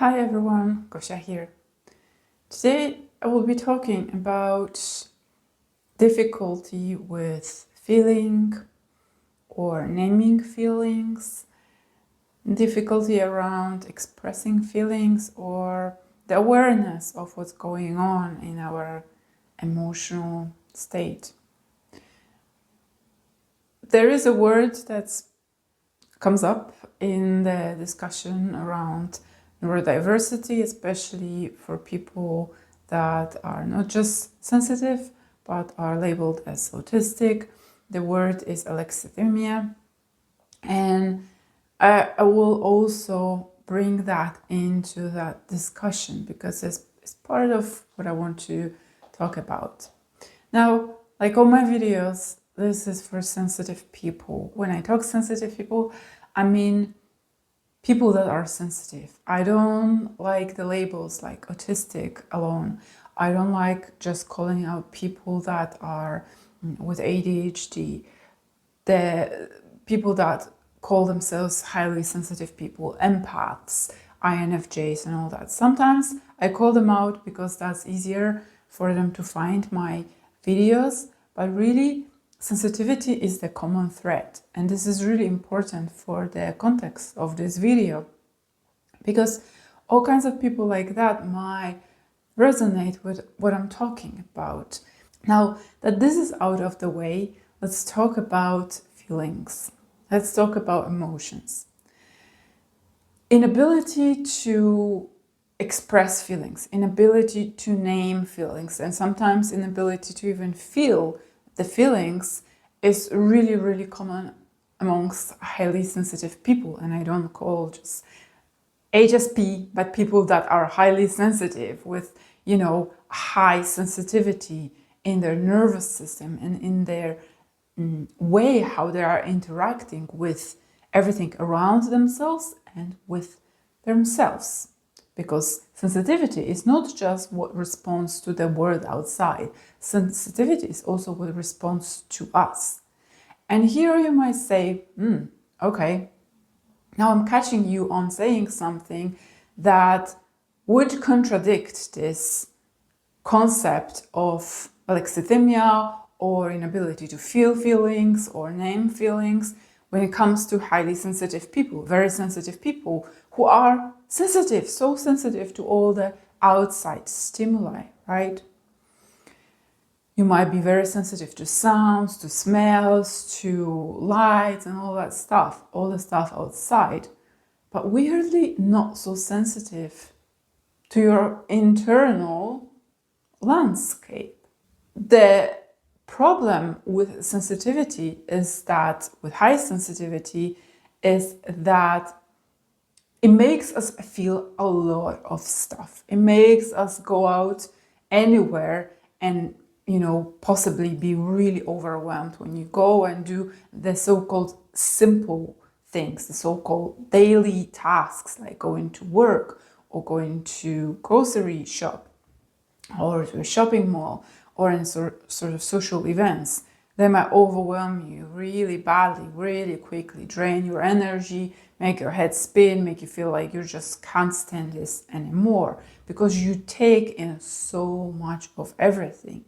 Hi everyone, Gosha here. Today I will be talking about difficulty with feeling or naming feelings, difficulty around expressing feelings, or the awareness of what's going on in our emotional state. There is a word that comes up in the discussion around neurodiversity, especially for people that are not just sensitive, but are labeled as autistic. The word is Alexithymia. And I will also bring that into that discussion because it's part of what I want to talk about. Now, like all my videos, this is for sensitive people. When I talk sensitive people, I mean people that are sensitive. I don't like the labels like autistic alone. I don't like just calling out people that are with ADHD, the people that call themselves highly sensitive people, empaths, INFJs and all that. Sometimes I call them out because that's easier for them to find my videos, but really sensitivity is the common thread, and this is really important for the context of this video because all kinds of people like that might resonate with what I'm talking about. Now that this is out of the way, let's talk about feelings. Let's talk about emotions. Inability to express feelings, inability to name feelings, and sometimes inability to even feel the feelings is really, really common amongst highly sensitive people. And I don't call just HSP, but people that are highly sensitive with, high sensitivity in their nervous system and in their way how they are interacting with everything around themselves and with themselves. Because sensitivity is not just what responds to the world outside. Sensitivity is also what responds to us. And here you might say, okay, now I'm catching you on saying something that would contradict this concept of alexithymia or inability to feel feelings or name feelings when it comes to highly sensitive people, very sensitive people who are sensitive, so sensitive to all the outside stimuli, right? You might be very sensitive to sounds, to smells, to lights and all that stuff, all the stuff outside, but weirdly not so sensitive to your internal landscape. The problem with sensitivity is that, with high sensitivity, is that it makes us feel a lot of stuff. It makes us go out anywhere and, possibly be really overwhelmed when you go and do the so-called simple things, the so-called daily tasks, like going to work or going to grocery shop or to a shopping mall or in sort of social events. They might overwhelm you really badly, really quickly, drain your energy, make your head spin, make you feel like you just can't stand this anymore because you take in so much of everything.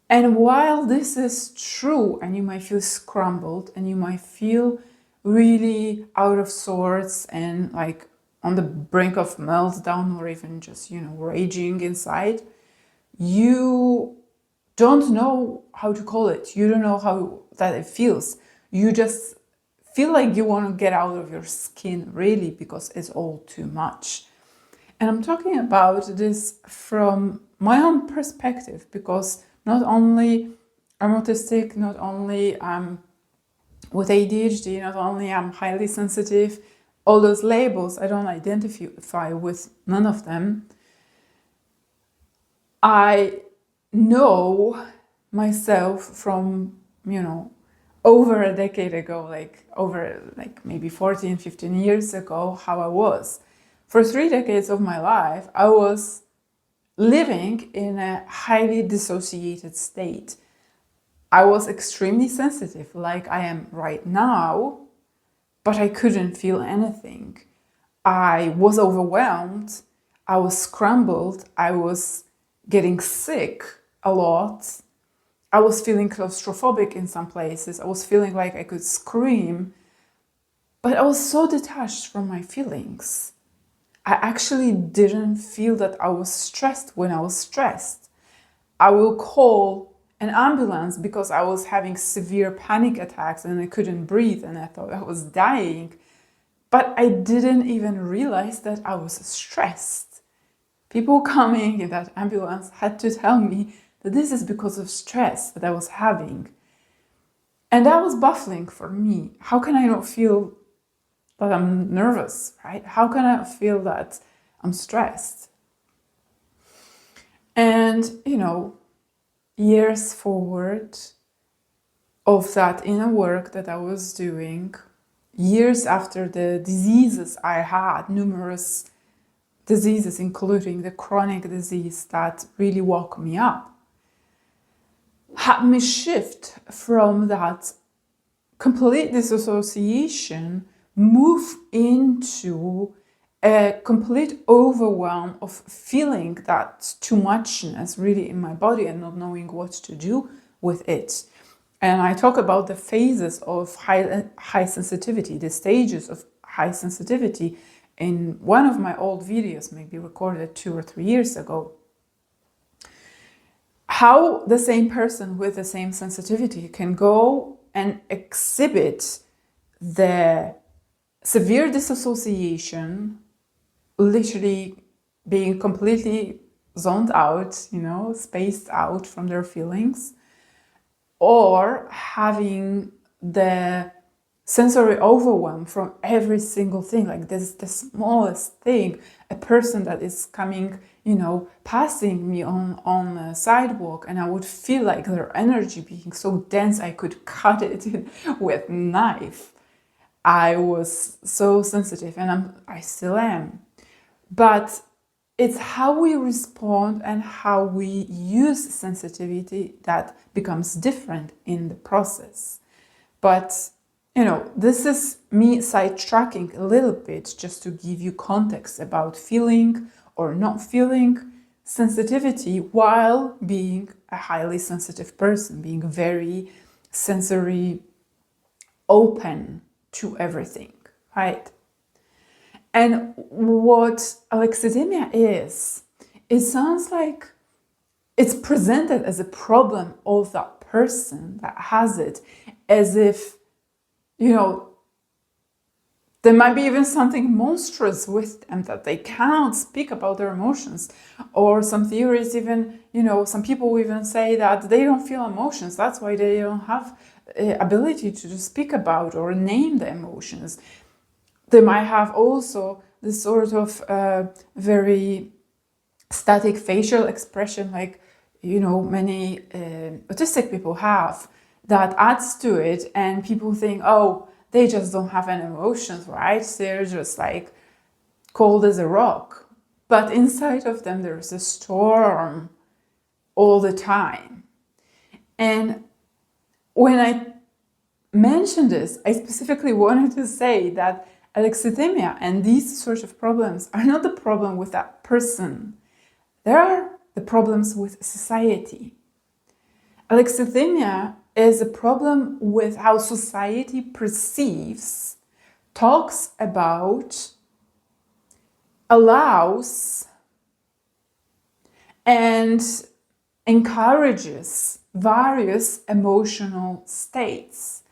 And while this is true, and you might feel scrambled and you might feel really out of sorts and like on the brink of meltdown or even just, raging inside, you don't know how to call it. You don't know how that it feels. You just feel like you want to get out of your skin, really, because it's all too much. And I'm talking about this from my own perspective, because not only I'm autistic, not only I'm with ADHD, not only I'm highly sensitive, all those labels, I don't identify with none of them. I know myself from, over a decade ago, maybe 14, 15 years ago, how I was. For 3 decades of my life, I was living in a highly dissociated state. I was extremely sensitive, like I am right now, but I couldn't feel anything. I was overwhelmed, I was scrambled, I was getting sick a lot, I was feeling claustrophobic in some places, I was feeling like I could scream, but I was so detached from my feelings. I actually didn't feel that I was stressed when I was stressed. I will call an ambulance because I was having severe panic attacks and I couldn't breathe and I thought I was dying. But I didn't even realize that I was stressed. People coming in that ambulance had to tell me that this is because of stress that I was having. And that was baffling for me. How can I not feel that I'm nervous, right? How can I feel that I'm stressed? And, years forward of that inner work that I was doing, years after the diseases I had, numerous diseases, including the chronic disease that really woke me up, had me shift from that complete disassociation, move into a complete overwhelm of feeling that too muchness really in my body and not knowing what to do with it. And I talk about the phases of high sensitivity, the stages of high sensitivity in one of my old videos, maybe recorded 2 or 3 years ago. How the same person with the same sensitivity can go and exhibit the severe disassociation, literally being completely zoned out, spaced out from their feelings, or having the sensory overwhelm from every single thing, like this, the smallest thing, a person that is coming, passing me on a sidewalk, and I would feel like their energy being so dense I could cut it with a knife. I was so sensitive, and I still am. But it's how we respond and how we use sensitivity that becomes different in the process. But, this is me sidetracking a little bit just to give you context about feeling or not feeling sensitivity while being a highly sensitive person, being very sensory open to everything, right? And what alexithymia is, it sounds like it's presented as a problem of that person that has it, as if, there might be even something monstrous with them, that they cannot speak about their emotions. Or some theories even, some people even say that they don't feel emotions, that's why they don't have ability to speak about or name the emotions. They might have also this sort of very static facial expression, like, many autistic people have, that adds to it, and people think, oh, they just don't have any emotions, right? They're just like cold as a rock. But inside of them, there's a storm all the time. And when I mentioned this, I specifically wanted to say that alexithymia and these sorts of problems are not the problem with that person. There are the problems with society. Alexithymia is a problem with how society perceives, talks about, allows, and encourages various emotional states.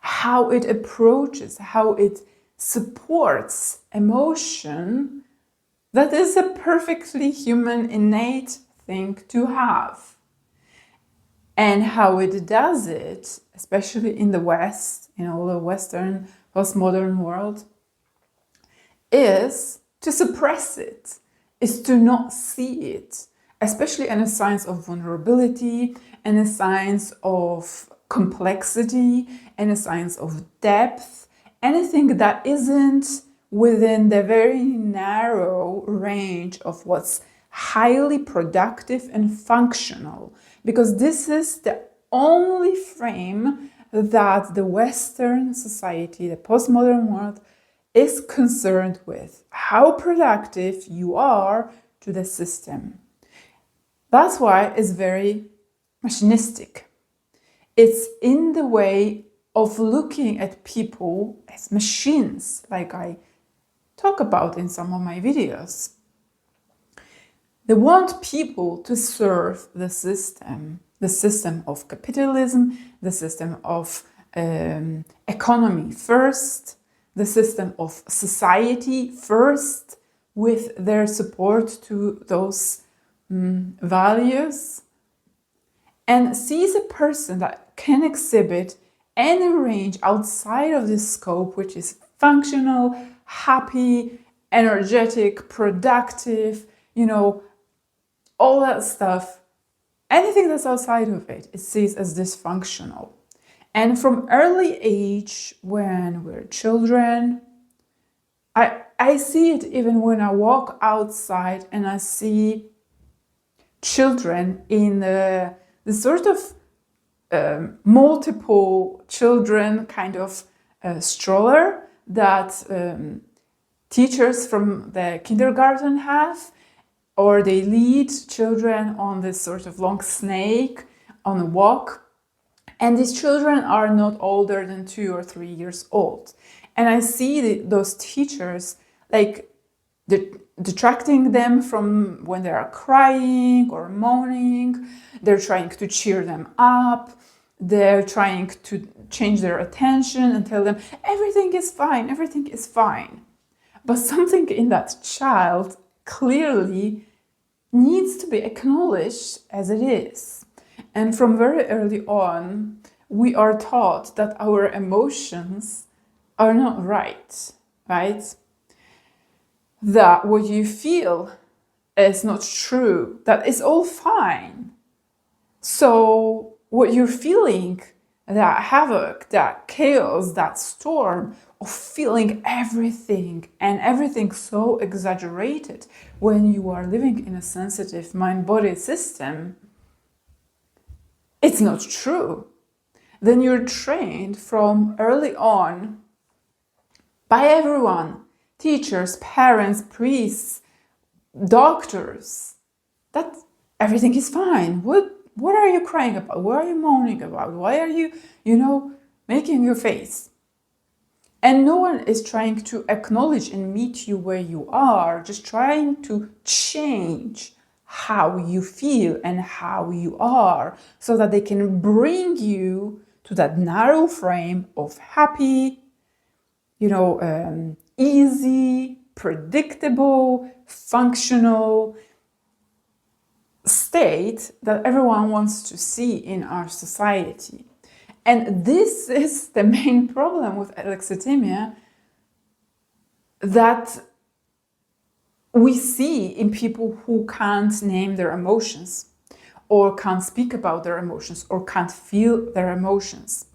How it approaches, how it supports emotion that is a perfectly human, innate thing to have. And how it does it, especially in the West, the Western postmodern world, is to suppress it, is to not see it, especially in a signs of vulnerability, and a signs of complexity, and a signs of depth, anything that isn't within the very narrow range of what's highly productive and functional, because this is the only frame that the Western society, the postmodern world, is concerned with how productive you are to the system. That's why it's very machinistic. It's in the way of looking at people as machines, like I talk about in some of my videos. They want people to serve the system of capitalism, the system of economy first, the system of society first, with their support to those values, and sees a person that can exhibit any range outside of this scope, which is functional, happy, energetic, productive, all that stuff. Anything that's outside of it, it sees as dysfunctional. And from early age, when we're children, I see it even when I walk outside and I see children in the sort of multiple children kind of stroller that teachers from the kindergarten have, or they lead children on this sort of long snake on a walk. And these children are not older than 2 or 3 years old. And I see those teachers like detracting them from when they are crying or moaning. They're trying to cheer them up. They're trying to change their attention and tell them everything is fine, everything is fine. But something in that child clearly needs to be acknowledged as it is. And from very early on, we are taught that our emotions are not right? That what you feel is not true, that is all fine. So what you're feeling, that havoc, that chaos, that storm of feeling everything and everything so exaggerated when you are living in a sensitive mind-body system, it's not true. Then you're trained from early on by everyone, teachers, parents, priests, doctors, that everything is fine. What are you crying about? What are you moaning about? Why are you, making your face? And no one is trying to acknowledge and meet you where you are, just trying to change how you feel and how you are, so that they can bring you to that narrow frame of happy, easy, predictable, functional state that everyone wants to see in our society. And this is the main problem with alexithymia that we see in people who can't name their emotions, or can't speak about their emotions, or can't feel their emotions.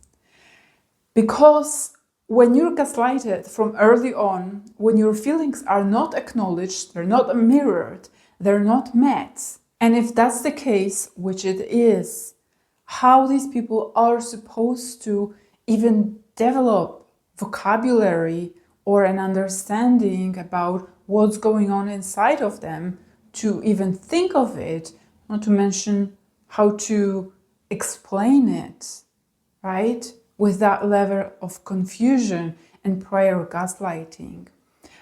Because when you're gaslighted from early on, when your feelings are not acknowledged, they're not mirrored, they're not met, and if that's the case, which it is, how these people are supposed to even develop vocabulary or an understanding about what's going on inside of them to even think of it, not to mention how to explain it, right? With that level of confusion and prior gaslighting.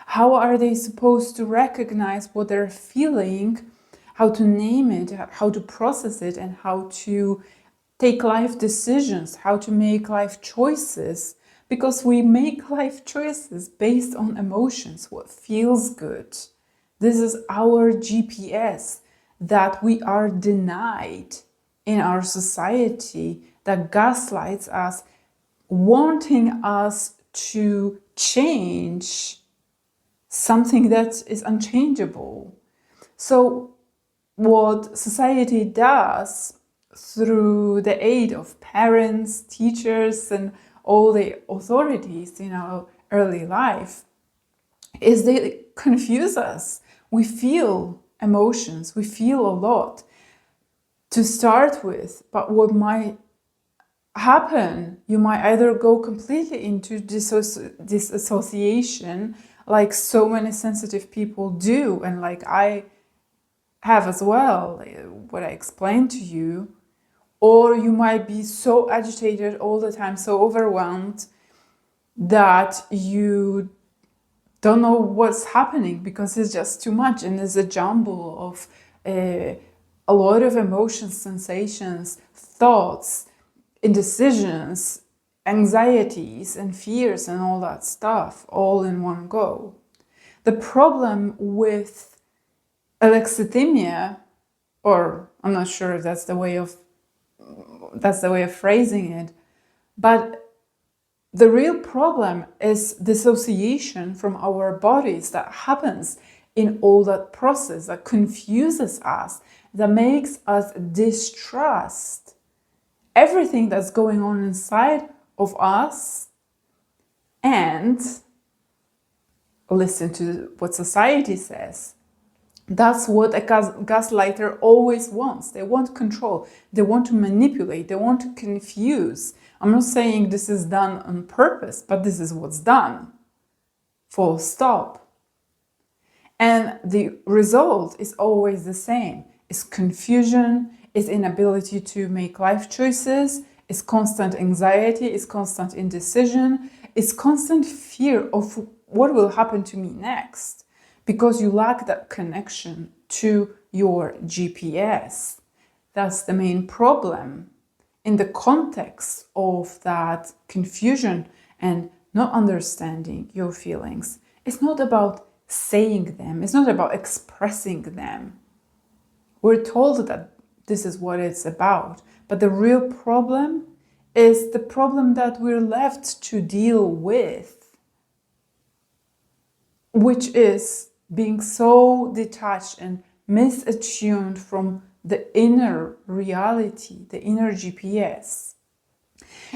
How are they supposed to recognize what they're feeling, how to name it, how to process it, and how to take life decisions, how to make life choices? Because we make life choices based on emotions, what feels good. This is our GPS that we are denied in our society, that gaslights us, wanting us to change something that is unchangeable. So what society does through the aid of parents, teachers, and all the authorities in our early life is they confuse us. We feel emotions, we feel a lot to start with, but what might happen. You might either go completely into disassociation, like so many sensitive people do, and like I have as well, what I explained to you, or you might be so agitated all the time, so overwhelmed that you don't know what's happening because it's just too much, and it's a jumble of a lot of emotions, sensations, thoughts, indecisions, anxieties and fears and all that stuff all in one go. The problem with Alexithymia, or I'm not sure if that's the way of phrasing it, but the real problem is dissociation from our bodies that happens in all that process, that confuses us, that makes us distrust everything that's going on inside of us and listen to what society says. That's what a gaslighter always wants. They want control. They want to manipulate. They want to confuse. I'm not saying this is done on purpose, but this is what's done. Full stop. And the result is always the same. It's confusion, it's inability to make life choices, it's constant anxiety, it's constant indecision, it's constant fear of what will happen to me next, because you lack that connection to your GPS. That's the main problem. In the context of that confusion and not understanding your feelings, it's not about saying them, it's not about expressing them. We're told that this is what it's about, but the real problem is the problem that we're left to deal with, which is being so detached and misattuned from the inner reality, the inner GPS.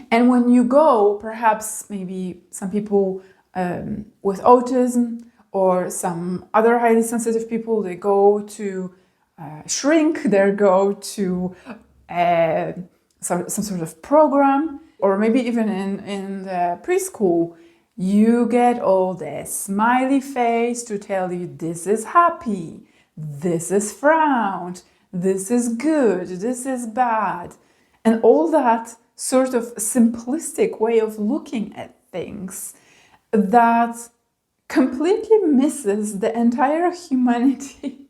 And when you go, perhaps maybe some people with autism or some other highly sensitive people, they go to shrink, they go to some sort of program, or maybe even in the preschool, you get all this smiley face to tell you this is happy, this is frowned, this is good, this is bad. And all that sort of simplistic way of looking at things that completely misses the entire humanity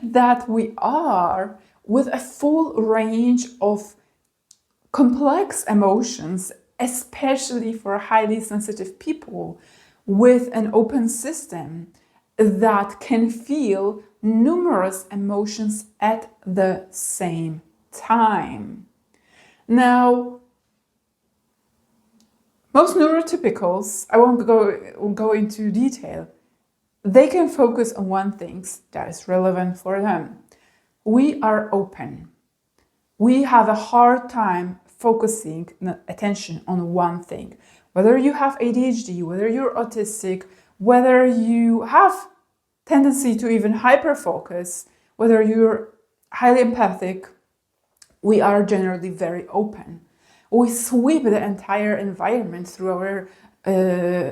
that we are, with a full range of complex emotions, especially for highly sensitive people, with an open system that can feel numerous emotions at the same time. Now, most neurotypicals, I won't go into detail, they can focus on one thing that is relevant for them. We are open. We have a hard time focusing attention on one thing. Whether you have ADHD, whether you're autistic, whether you have tendency to even hyperfocus, whether you're highly empathic, we are generally very open. We sweep the entire environment through our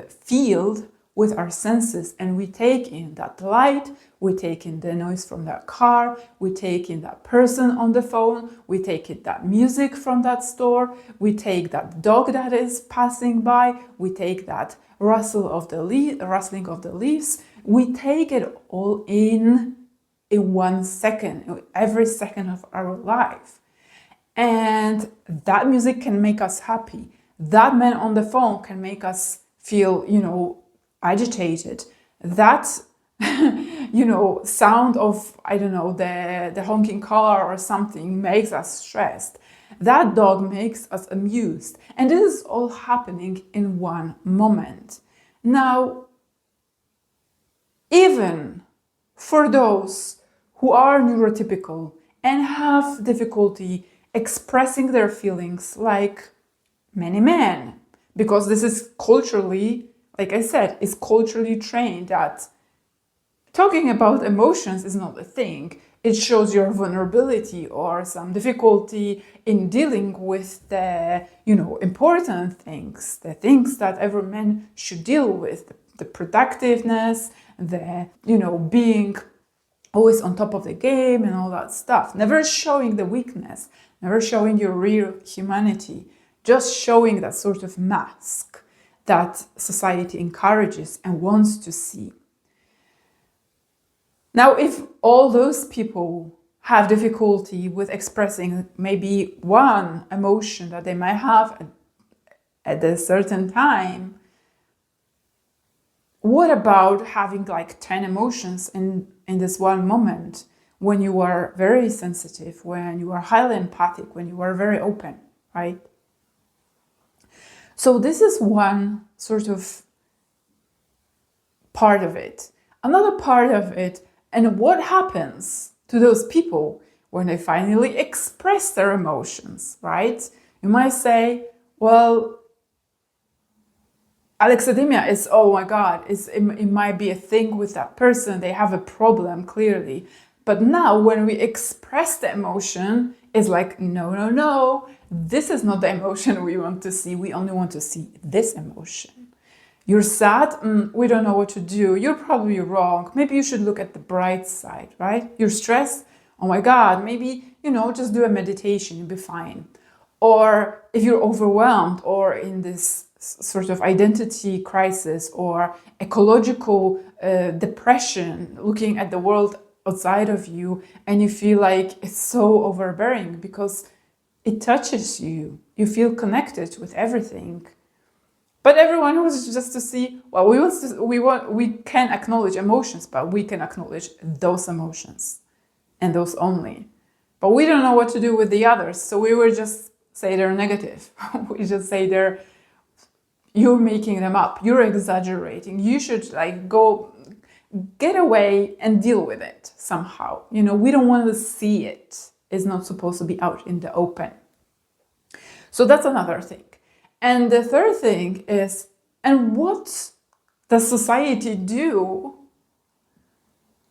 field with our senses, and we take in that light, we take in the noise from that car, we take in that person on the phone, we take in that music from that store, we take that dog that is passing by, we take that rustling of the leaves, we take it all in 1 second, every second of our life. And that music can make us happy. That man on the phone can make us feel, agitated. That, sound of, the honking car or something makes us stressed. That dog makes us amused. And this is all happening in one moment. Now, even for those who are neurotypical and have difficulty expressing their feelings like many men, because this is culturally, like I said, is culturally trained that talking about emotions is not a thing. It shows your vulnerability or some difficulty in dealing with the, important things, the things that every man should deal with, the productiveness, the, being always on top of the game and all that stuff. Never showing the weakness, never showing your real humanity, just showing that sort of mask that society encourages and wants to see. Now, if all those people have difficulty with expressing maybe one emotion that they might have at a certain time, what about having like 10 emotions in this one moment, when you are very sensitive, when you are highly empathic, when you are very open, right? So this is one sort of part of it. Another part of it, and what happens to those people when they finally express their emotions, right? You might say, well, Alexithymia is, oh my God, it might be a thing with that person. They have a problem, clearly. But now when we express the emotion, it's like, no, this is not the emotion we want to see. We only want to see this emotion. You're sad? We don't know what to do. You're probably wrong. Maybe you should look at the bright side, right? You're stressed? Oh my God, maybe, just do a meditation, you'll be fine. Or if you're overwhelmed or in this sort of identity crisis or ecological depression, looking at the world outside of you, and you feel like it's so overbearing because it touches you. You feel connected with everything. But everyone wants just to see, well, we can acknowledge emotions, but we can acknowledge those emotions and those only. But we don't know what to do with the others, so we will just say they're negative. We just say you're making them up, you're exaggerating, you should go get away and deal with it somehow. We don't want to see it. It's not supposed to be out in the open. So that's another thing. And the third thing is, and what does society do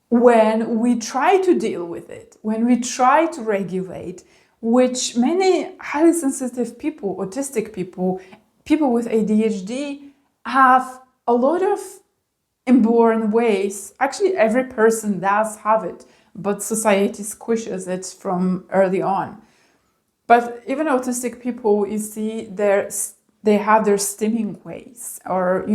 when we try to deal with it, when we try to regulate, which many highly sensitive people, autistic people, people with ADHD have a lot of inborn ways. Actually, every person does have it, but society squishes it from early on. But even autistic people, you see, they have their stimming ways, or,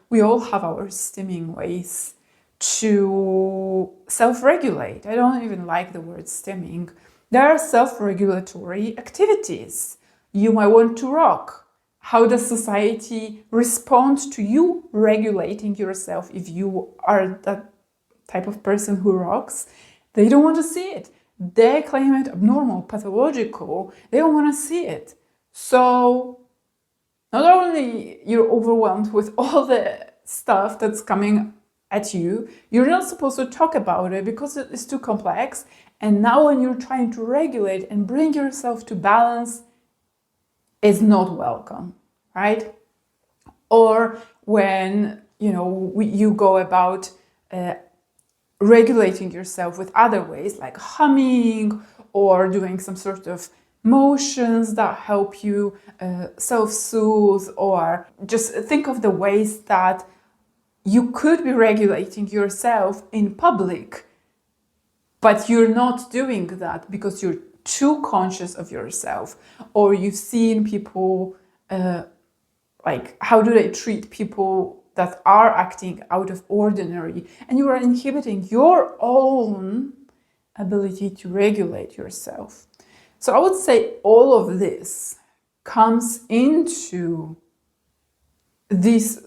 we all have our stimming ways to self-regulate. I don't even like the word stimming. There are self-regulatory activities. You might want to rock. How does society respond to you regulating yourself if you are that type of person who rocks? They don't want to see it. They claim it abnormal, pathological. They don't want to see it. So not only you're overwhelmed with all the stuff that's coming at you, you're not supposed to talk about it because it's too complex. And now when you're trying to regulate and bring yourself to balance, it's not welcome, right? Or when, you go about regulating yourself with other ways, like humming or doing some sort of motions that help you self-soothe, or just think of the ways that you could be regulating yourself in public, but you're not doing that because you're too conscious of yourself, or you've seen people how do they treat people that are acting out of ordinary, and you are inhibiting your own ability to regulate yourself. So I would say all of this comes into those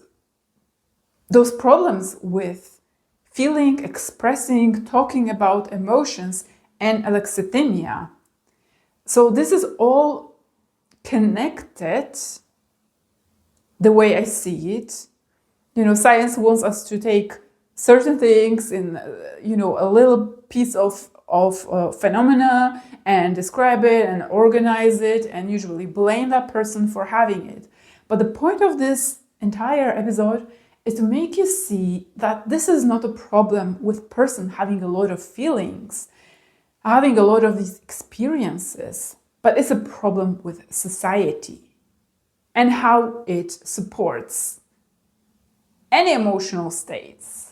problems with feeling, expressing, talking about emotions, and alexithymia. So this is all connected the way I see it. Science wants us to take certain things in, a little piece of phenomena and describe it and organize it and usually blame that person for having it. But the point of this entire episode is to make you see that this is not a problem with person having a lot of feelings, having a lot of these experiences, but it's a problem with society and how it supports any emotional states.